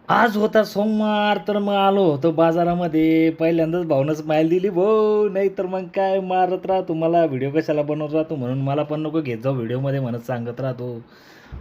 आज होता सोमवार, तर मग आलो होतो बाजारामध्ये. पहिल्यांदाच भावनंच स्माईल दिली भाऊ, नाही तर मग काय मारत राहतो मला, व्हिडिओ कशाला बनवत राहतो म्हणून मला पण नको घेत जाऊ व्हिडिओमध्ये म्हणत सांगत राहतो.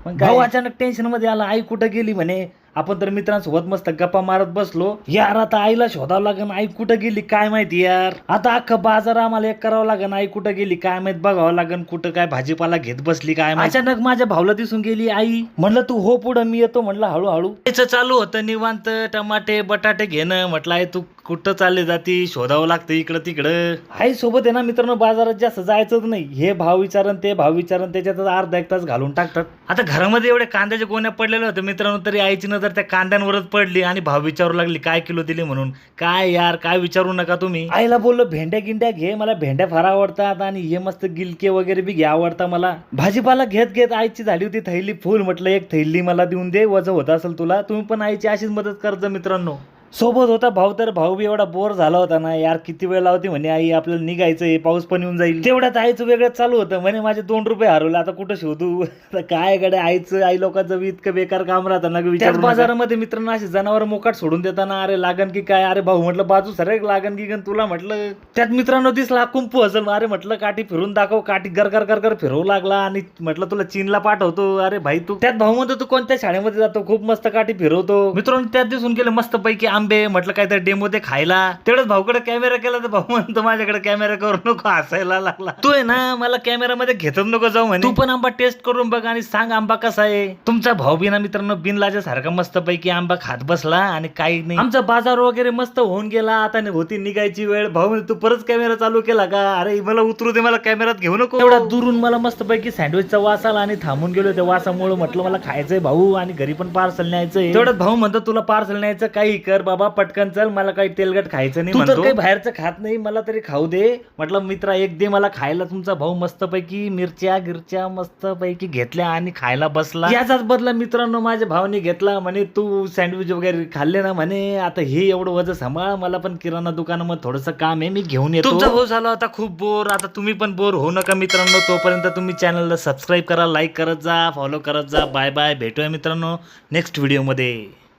मग भाऊ अचानक टेन्शनमध्ये आला, आई कुठं गेली म्हणे. आपण तर मित्रांसोबत मस्त गप्पा मारत बसलो. यार आता आईला शोधावं लागेल, आई कुठं गेली काय माहिती यार. आता अख्खं बाजार आम्हाला एक करावं लागेल, आई कुठं गेली काय माहित बघावं लागेल, कुठं काय भाजीपाला घेत बसली काय माहित. अचानक माझ्या भाऊला दिसून गेली आई. म्हणलं तू हो पुढं, मी येतो म्हणलं हळूहळू. त्याचं चालू होतं निवांत टमाटे बटाटे घेणं. म्हटलं आई तू कुठं चालले जाती, शोधावं लागतं इकडं तिकडं. आई सोबत आहे ना मित्रांनो, बाजारात जास्त जायचंच नाही. हे भाव विचारन ते भाव विचारन, त्याच्यातच अर्धा एक तास घालून टाकतात. आता घरामध्ये एवढे कांद्याच्या गोण्या पडलेल्या होत्या मित्रांनो, तरी आईची नजर त्या कांद्यांवरच पडली आणि भाव विचारू लागली काय किलो दिले म्हणून. काय यार काय विचारू नका तुम्ही. आईला बोललो भेंड्या गिंड्या घे, मला भेंड्या फार आवडतात आणि हे मस्त गिलके वगैरे बी घ्या आवडता मला. भाजीपाला घेत घेत आईची झाली होती थैली फुल. म्हटलं एक थैली मला देऊन दे, वजन होत असेल तुला. तुम्ही पण आईची अशीच मदत करता मित्रांनो. सोबत होता भाऊ, तर भाऊ बी एवढा बोर झाला होता ना यार. किती वेळ लावते म्हणे आई, आपल्याला निघायचंय, पाऊस पण येऊन जाईल. तेवढ्यात आईचं वेगळं चालू होतं म्हणे माझे 2 रुपये हरवले, आता कुठं शोधू. आता काय गड्या आईचं, आई लोकांचं इतकं बेकार काम राहतं ना विचार. बाजारामध्ये मित्रांनो अशी जनावर मोकाट सोडून देताना, अरे लागन की काय, अरे भाऊ म्हटलं बाजू सर लागन की तुला म्हटलं. त्यात मित्रांनो दिसला कुंपू असेल. अरे म्हटलं काठी फिरून दाखव, काठी गर गर गर गर फिरवू लागला आणि म्हटलं तुला चीनला पाठवतो. अरे भाई तू त्यात भाऊ म्हणतो तू कोणत्या शाळेमध्ये जातो, खूप मस्त काठी फिरवतो. मित्रांनो त्यात दिसून गेले मस्त पैकी आंबे. म्हटलं काय तर डेमो ते खायला. तेवढंच भाऊकडे कॅमेरा केला तर भाऊ म्हणतो माझ्याकडे कॅमेरा करू नको, हसायला लागला. तू आहे ना मला कॅमेरामध्ये घेतच नको जाऊ म्हणे, तू पण आंबा टेस्ट करून बघ आणि सांग आंबा कसा आहे. तुमचा भाऊ बी ना मित्रांनो बिनलाजा सारखा मस्त पैकी आंबा खात बसला आणि काही नाही. आमचा बाजार वगैरे मस्त होऊन गेला. आता होती निघायची वेळ. भाऊ म्हणजे तू परत कॅमेरा चालू केला का. अरे मला उतरू दे, मला कॅमेरात घेऊ नको. एवढा दुरून मला मस्त पैकी सँडविचचा वास आला आणि थांबून गेलो त्या वासामुळे. म्हटलं मला खायचंय भाऊ आणि घरी पण पार्सल न्यायचंय. तेवढ्यात भाऊ म्हणतो तुला पार्सल न्यायचं काही कर बाबा पटकन चल, मला काही तेलगट खायचं नाही. तू तर काही बाहेरचं खात नाही, मला तरी खाऊ दे. म्हटलं मित्रा एक दे मला खायला. तुमचा भाऊ मस्त पैकी मिरच्या गिरच्या मस्त पैकी घेतल्या आणि खायला बसला. याचाच बदला मित्रांनो माझ्या भावाने घेतला. म्हणे तू सँडविच वगैरे खाल्ले ना म्हणे, आता हे एवढं वजन सांभाळ, मला पण किराणा दुकानामध्ये थोडंसं काम आहे, मी घेऊन येतो. तुमचा भाऊ झाला आता खूप बोर. आता तुम्ही पण बोर होऊ नका मित्रांनो. तोपर्यंत तुम्ही चॅनलला सबस्क्राईब करा, लाईक करत जा, फॉलो करत जा. बाय बाय, भेटूया मित्रांनो नेक्स्ट व्हिडिओ मध्ये.